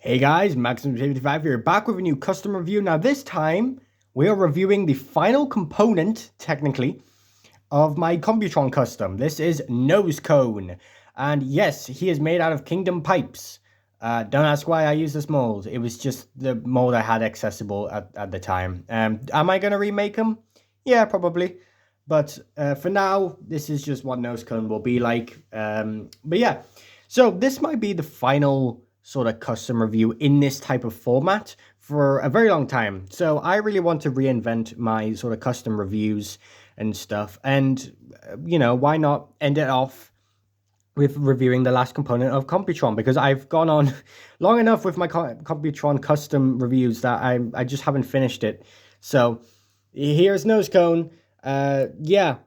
Hey guys, Maximum55 here, back with a new custom review. Now this time, we are reviewing the final component, technically, of my Computron custom. This is Nosecone. And yes, he is made out of Kingdom pipes. Don't ask why I use this mold. It was just the mold I had accessible at the time. Am I going to remake him? Yeah, probably. But for now, this is just what Nosecone will be like. But yeah, so this might be the final sort of custom review in this type of format for a very long time. So I really want to reinvent my sort of custom reviews and stuff. And, why not end it off with reviewing the last component of Computron, because I've gone on long enough with my Computron custom reviews that I just haven't finished it. So here's Nosecone. Yeah.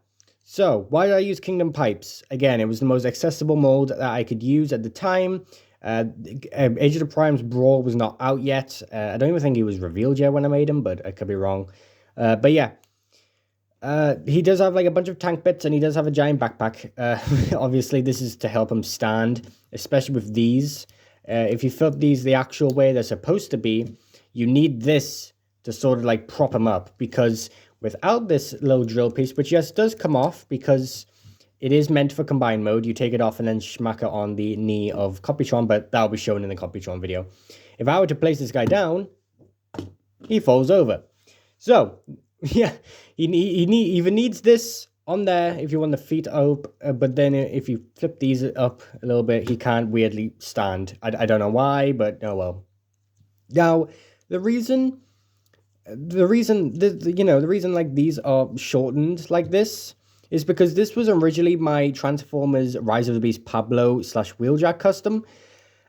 So why did I use Kingdom Pipes? Again, it was the most accessible mold that I could use at the time. Age of the Primes Brawl was not out yet. I don't even think he was revealed yet when I made him, but I could be wrong. But yeah. He does have like a bunch of tank bits, and he does have a giant backpack. Obviously, this is to help him stand, especially with these. If you flip these the actual way they're supposed to be, you need this to sort of like prop him up, because without this little drill piece, which yes does come off because it is meant for combined mode, you take it off and then smack it on the knee of Computron, but that'll be shown in the Computron video. If I were to place this guy down, he falls over. So yeah, he even needs this on there if you want the feet up, but then if you flip these up a little bit, he can't weirdly stand. I don't know why, but oh well. Now, the reason like these are shortened like this is because this was originally my Transformers Rise of the Beast Pablo / Wheeljack custom.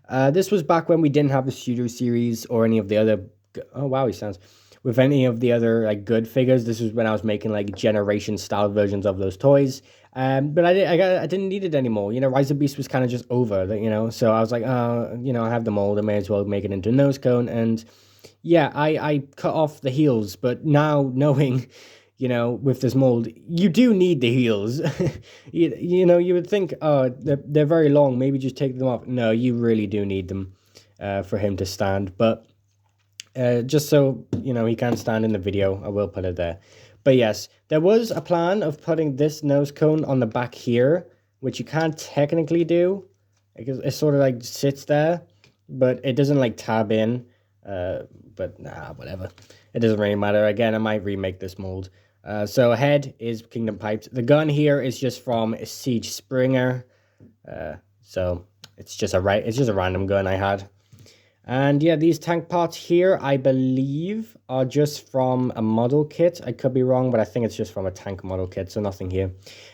This was back when we didn't have the Studio Series or any of the other... Oh, wow, he sounds... With any of the other like good figures. This was when I was making like generation style versions of those toys. But I didn't need it anymore. Rise of Beast was kind of just over. So I was like, I have the mold. I may as well make it into Nosecone. And yeah, I cut off the heels. But now knowing, with this mold, you do need the heels. You would think, oh, they're very long. Maybe just take them off. No, you really do need them for him to stand. But just so, he can't stand in the video, I will put it there. But yes, there was a plan of putting this Nosecone on the back here, which you can't technically do. It sort of like sits there, but it doesn't like tab in. But nah, whatever. It doesn't really matter. Again, I might remake this mold. So head is Kingdom Pipes. The gun here is just from Siege Springer. So it's just a random gun I had. And yeah, these tank parts here, I believe, are just from a model kit. I could be wrong, but I think it's just from a tank model kit, so nothing here.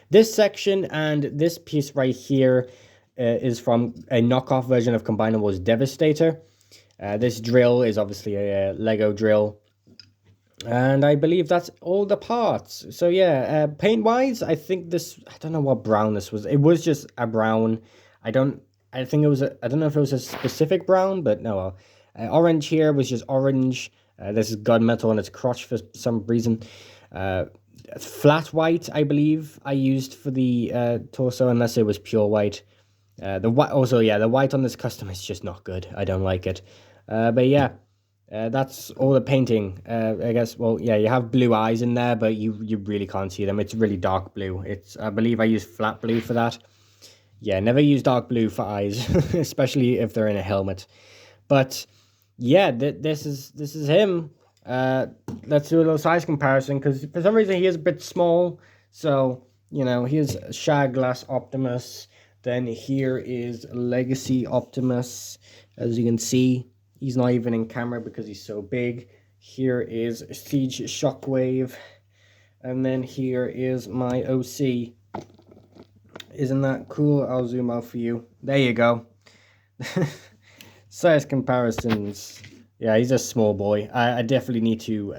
This section and this piece right here is from a knockoff version of Combinables Devastator. This drill is obviously a Lego drill. And I believe that's all the parts. So yeah, paint-wise, I think this... I don't know what brown this was. It was just a brown. I don't know if it was a specific brown, but no. Well, orange here was just orange. This is gunmetal on its crotch for some reason. Flat white, I believe, I used for the torso, unless it was pure white. The white, also, yeah, the white on this custom is just not good. I don't like it. But yeah, that's all the painting. I guess, well, yeah, you have blue eyes in there, but you really can't see them. It's really dark blue. I believe I used flat blue for that. Yeah, never use dark blue for eyes, especially if they're in a helmet. But yeah, this is him. Let's do a little size comparison, because for some reason he is a bit small. So, here's Shaglass Optimus. Then here is Legacy Optimus. As you can see, he's not even in camera because he's so big. Here is Siege Shockwave. And then here is my OC. Isn't that cool? I'll zoom out for you. There you go. Size comparisons. Yeah, he's a small boy. I definitely need to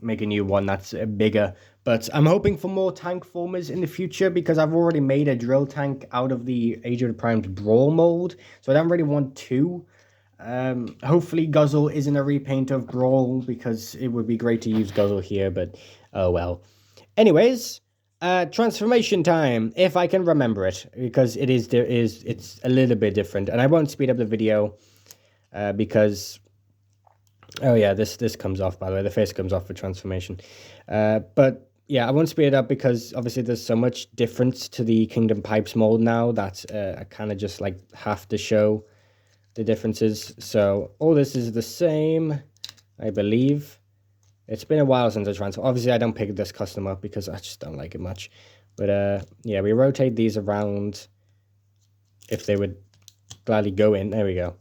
make a new one that's bigger. But I'm hoping for more tank formers in the future, because I've already made a drill tank out of the Age of the Primes Brawl mold. So I don't really want two. Hopefully Guzzle isn't a repaint of Brawl, because it would be great to use Guzzle here. But oh well. Anyways... transformation time, if I can remember it, because it's a little bit different, and I won't speed up the video. because, oh yeah, this comes off, by the way. The face comes off for transformation. But yeah, I won't speed it up because obviously there's so much difference to the Kingdom Pipes mold now that I kind of just like have to show the differences. So all this is the same, I believe. It's been a while since I transformed. Obviously, I don't pick this custom up because I just don't like it much. But yeah, we rotate these around if they would gladly go in. There we go.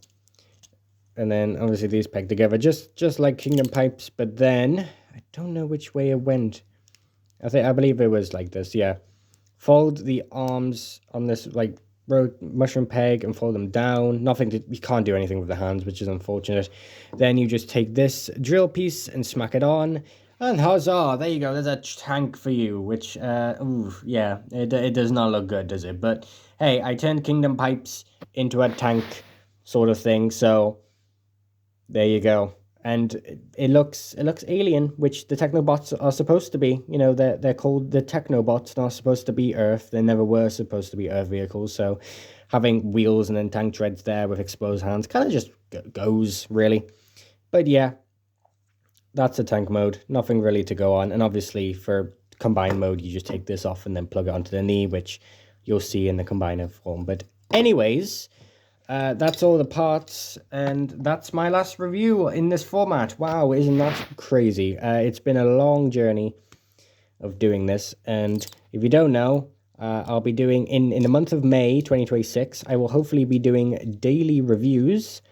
And then obviously these peg together just like Kingdom Pipes. But then I don't know which way it went. I believe it was like this. Yeah, fold the arms on this like mushroom peg and fold them down. You can't do anything with the hands, which is unfortunate. Then you just take this drill piece and smack it on, and huzzah, there you go, there's a tank for you, which ooh, yeah, it does not look good, does it? But hey, I turned Kingdom Pipes into a tank sort of thing, so there you go. And it looks alien, which the Technobots are supposed to be. You know, they're called the Technobots, not supposed to be Earth. They never were supposed to be Earth vehicles. So having wheels and then tank treads there with exposed hands kind of just goes, really. But yeah, that's a tank mode. Nothing really to go on. And obviously for combined mode, you just take this off and then plug it onto the knee, which you'll see in the combiner form. But anyways, that's all the parts, and that's my last review in this format. Wow, isn't that crazy? It's been a long journey of doing this, and if you don't know, I'll be doing, in the month of May 2026, I will hopefully be doing daily reviews,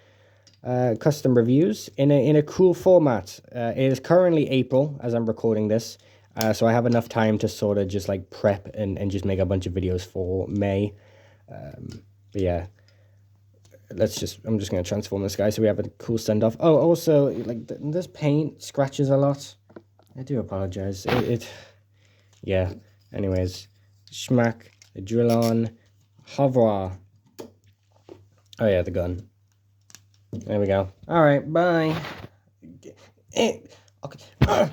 custom reviews, in a cool format. It is currently April, as I'm recording this, so I have enough time to sort of just like prep and just make a bunch of videos for May. But yeah. I'm just going to transform this guy so we have a cool send-off. Oh, also, like, this paint scratches a lot. I do apologize. Yeah. Anyways, schmack, the drill on, hover. Oh, yeah, the gun. There we go. All right, bye. Okay.